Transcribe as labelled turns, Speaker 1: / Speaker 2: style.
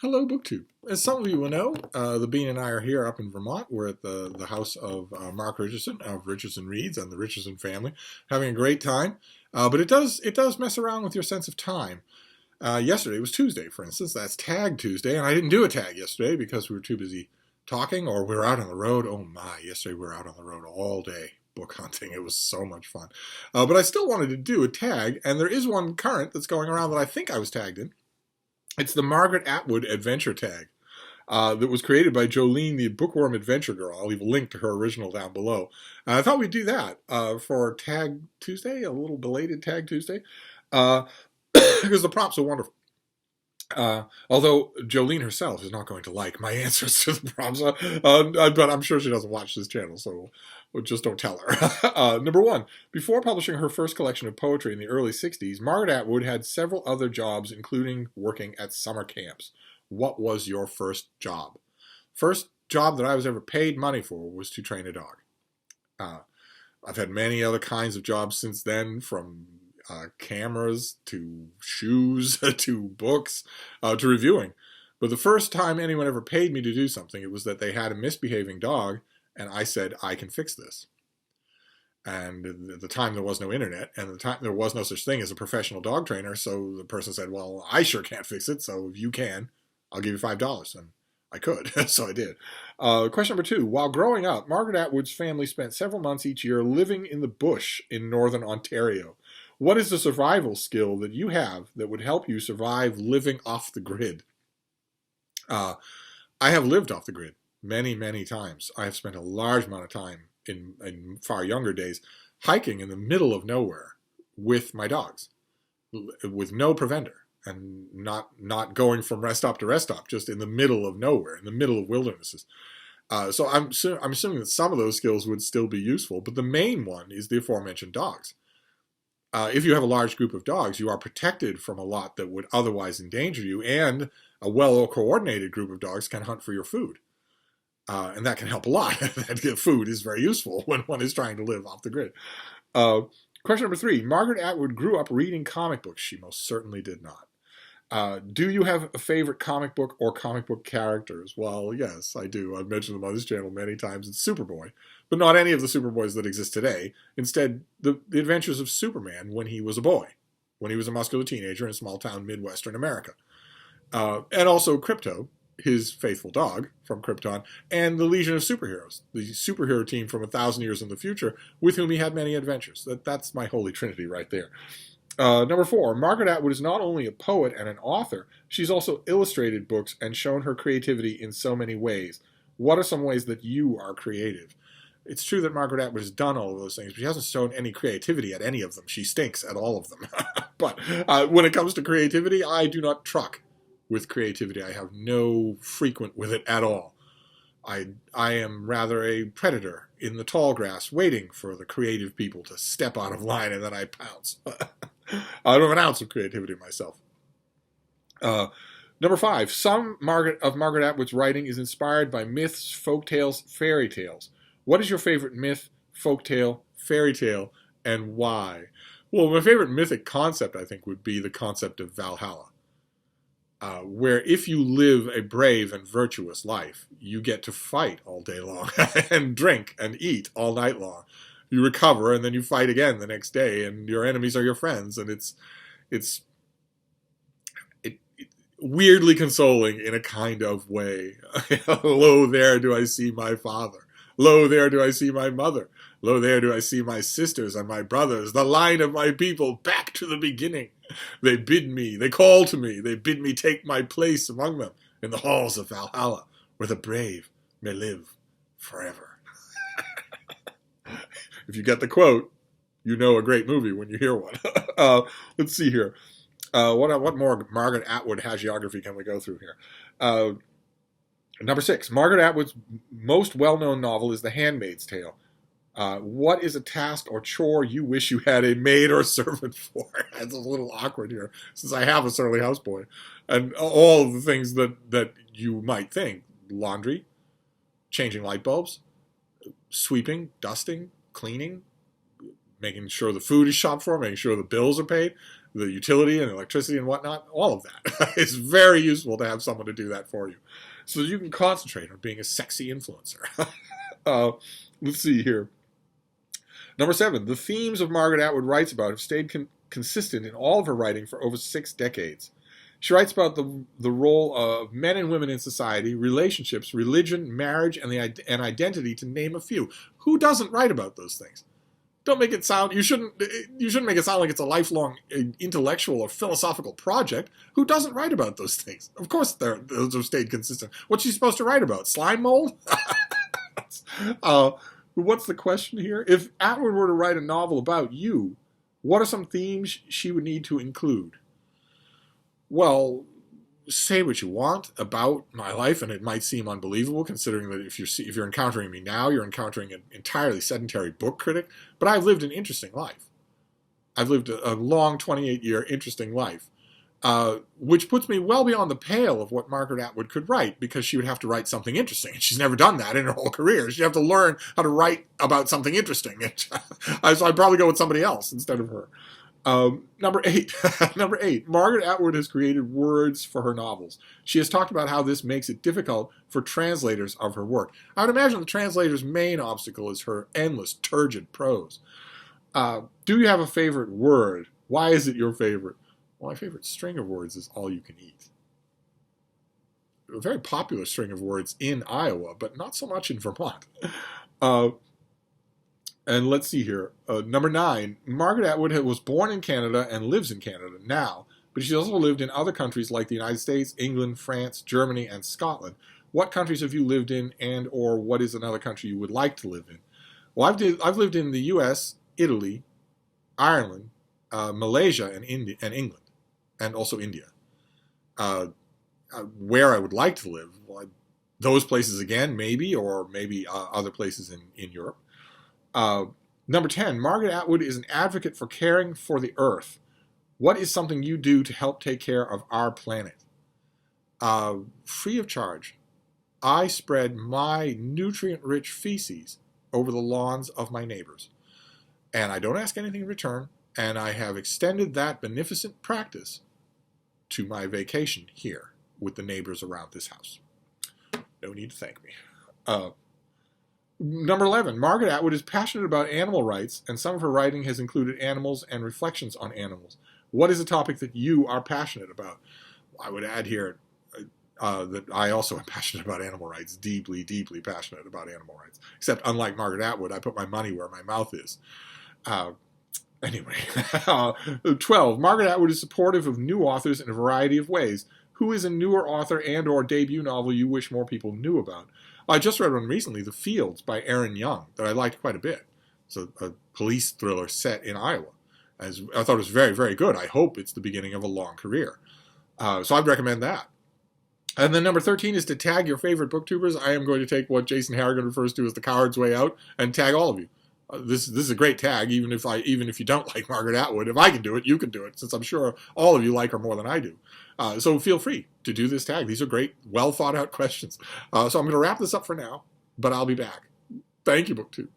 Speaker 1: Hello, Booktube. As some of you will know, the Bean and I are here up in Vermont. We're at the house of Mark Richardson of Richardson Reads and the Richardson family, having a great time. But it does mess around with your sense of time. Yesterday was Tuesday, for instance. That's Tag Tuesday, and I didn't do a tag yesterday because we were too busy talking, or we were out on the road. Oh my! Yesterday we were out on the road all day book hunting. It was so much fun. But I still wanted to do a tag, and there is one current that's going around that I think I was tagged in. It's the Margaret Atwood Adventure Tag that was created by Jolene, the Bookworm Adventure Girl. I'll leave a link to her original down below. I thought we'd do that for Tag Tuesday, a little belated Tag Tuesday, because the prompts are wonderful. Although Jolene herself is not going to like my answers to the prompts, but I'm sure she doesn't watch this channel, so just don't tell her. Number one, before publishing her first collection of poetry in the early 60s, Margaret Atwood had several other jobs, including working at summer camps. What was your first job? First job that I was ever paid money for was to train a dog. I've had many other kinds of jobs since then, from cameras to shoes to books to reviewing. But the first time anyone ever paid me to do something, it was that they had a misbehaving dog, and I said, I can fix this. And at the time there was no internet, and at the time there was no such thing as a professional dog trainer, so the person said, well, I sure can't fix it, so if you can, I'll give you $5. And I could, so I did. Question number two. While growing up, Margaret Atwood's family spent several months each year living in the bush in northern Ontario. What is the survival skill that you have that would help you survive living off the grid? I have lived off the grid many, many times. I have spent a large amount of time in far younger days hiking in the middle of nowhere with my dogs, with no preventer, and not going from rest stop to rest stop, just in the middle of nowhere, in the middle of wildernesses. So I'm assuming that some of those skills would still be useful, but the main one is the aforementioned dogs. If you have a large group of dogs, you are protected from a lot that would otherwise endanger you, and a well-coordinated group of dogs can hunt for your food. And that can help a lot. Food is very useful when one is trying to live off the grid. Question number three. Margaret Atwood grew up reading comic books. She most certainly did not. Do you have a favorite comic book or comic book characters? Well, yes, I do. I've mentioned them on this channel many times. It's Superboy, but not any of the Superboys that exist today. Instead, the adventures of Superman when he was a boy, when he was a muscular teenager in a small town Midwestern America. And also Krypto, his faithful dog from Krypton, and the Legion of Superheroes, the superhero team from 1,000 years in the future, with whom he had many adventures. That's my holy trinity right there. Number four, Margaret Atwood is not only a poet and an author, she's also illustrated books and shown her creativity in so many ways. What are some ways that you are creative? It's true that Margaret Atwood has done all of those things, but she hasn't shown any creativity at any of them. She stinks at all of them. But when it comes to creativity, I do not truck with creativity. I have no frequent with it at all. I am rather a predator in the tall grass, waiting for the creative people to step out of line, and then I pounce. I don't have an ounce of creativity myself. Number five, some of Margaret Atwood's writing is inspired by myths, folktales, fairy tales. What is your favorite myth, folktale, fairy tale, and why? Well, my favorite mythic concept, I think, would be the concept of Valhalla. Where if you live a brave and virtuous life, you get to fight all day long and drink and eat all night long. You recover and then you fight again the next day, and your enemies are your friends, and it's weirdly consoling in a kind of way. Lo, there do I see my father. Lo, there do I see my mother. Lo, there do I see my sisters and my brothers, the line of my people, back to the beginning. They bid me, they call to me, they bid me take my place among them in the halls of Valhalla, where the brave may live forever. If you get the quote, you know a great movie when you hear one. Let's see here. What more Margaret Atwood hagiography can we go through here? Number six, Margaret Atwood's most well-known novel is The Handmaid's Tale. What is a task or chore you wish you had a maid or servant for? That's a little awkward here, since I have a surly houseboy. And all of the things that you might think. Laundry, changing light bulbs, sweeping, dusting, cleaning, making sure the food is shopped for, making sure the bills are paid. the utility and electricity and whatnot, all of that. It's very useful to have someone to do that for you, so that you can concentrate on being a sexy influencer. Let's see here. Number 7, the themes of Margaret Atwood writes about have stayed consistent in all of her writing for over 6 decades. She writes about the role of men and women in society, relationships, religion, marriage, and identity, to name a few. Who doesn't write about those things? Don't make it sound, you shouldn't make it sound like it's a lifelong intellectual or philosophical project. Who doesn't write about those things? Of course those have stayed consistent. What's she supposed to write about? Slime mold? What's the question here? If Atwood were to write a novel about you, what are some themes she would need to include? Well, say what you want about my life, and it might seem unbelievable considering that if you're encountering me now, you're encountering an entirely sedentary book critic, but I've lived an interesting life. I've lived a long 28-year interesting life, which puts me well beyond the pale of what Margaret Atwood could write, because she would have to write something interesting, and she's never done that in her whole career. She'd have to learn how to write about something interesting, so I'd probably go with somebody else instead of her. Number 8. Margaret Atwood has created words for her novels. She has talked about how this makes it difficult for translators of her work. I would imagine the translator's main obstacle is her endless, turgid prose. Do you have a favorite word? Why is it your favorite? Well, my favorite string of words is all you can eat. A very popular string of words in Iowa, but not so much in Vermont. And let's see here. Number 9, Margaret Atwood was born in Canada and lives in Canada now, but she's also lived in other countries like the United States, England, France, Germany, and Scotland. What countries have you lived in, and or what is another country you would like to live in? Well, I've lived in the U.S., Italy, Ireland, Malaysia, and England, and also India. Where I would like to live, well, those places again, maybe, or maybe other places in Europe. Number 10, Margaret Atwood is an advocate for caring for the earth. What is something you do to help take care of our planet? Free of charge. I spread my nutrient-rich feces over the lawns of my neighbors. And I don't ask anything in return, and I have extended that beneficent practice to my vacation here with the neighbors around this house. No need to thank me. Number 11, Margaret Atwood is passionate about animal rights, and some of her writing has included animals and reflections on animals. What is a topic that you are passionate about? I would add here that I also am passionate about animal rights, deeply, deeply passionate about animal rights. Except, unlike Margaret Atwood, I put my money where my mouth is. Anyway, 12, Margaret Atwood is supportive of new authors in a variety of ways. Who is a newer author and or debut novel you wish more people knew about? I just read one recently, The Fields by Aaron Young, that I liked quite a bit. It's a police thriller set in Iowa. I thought it was very, very good. I hope it's the beginning of a long career. So I'd recommend that. And then number 13 is to tag your favorite booktubers. I am going to take what Jason Harrigan refers to as the coward's way out and tag all of you. This is a great tag, even if you don't like Margaret Atwood. If I can do it, you can do it, since I'm sure all of you like her more than I do. So feel free to do this tag. These are great, well thought out questions. So I'm going to wrap this up for now, but I'll be back. Thank you, BookTube.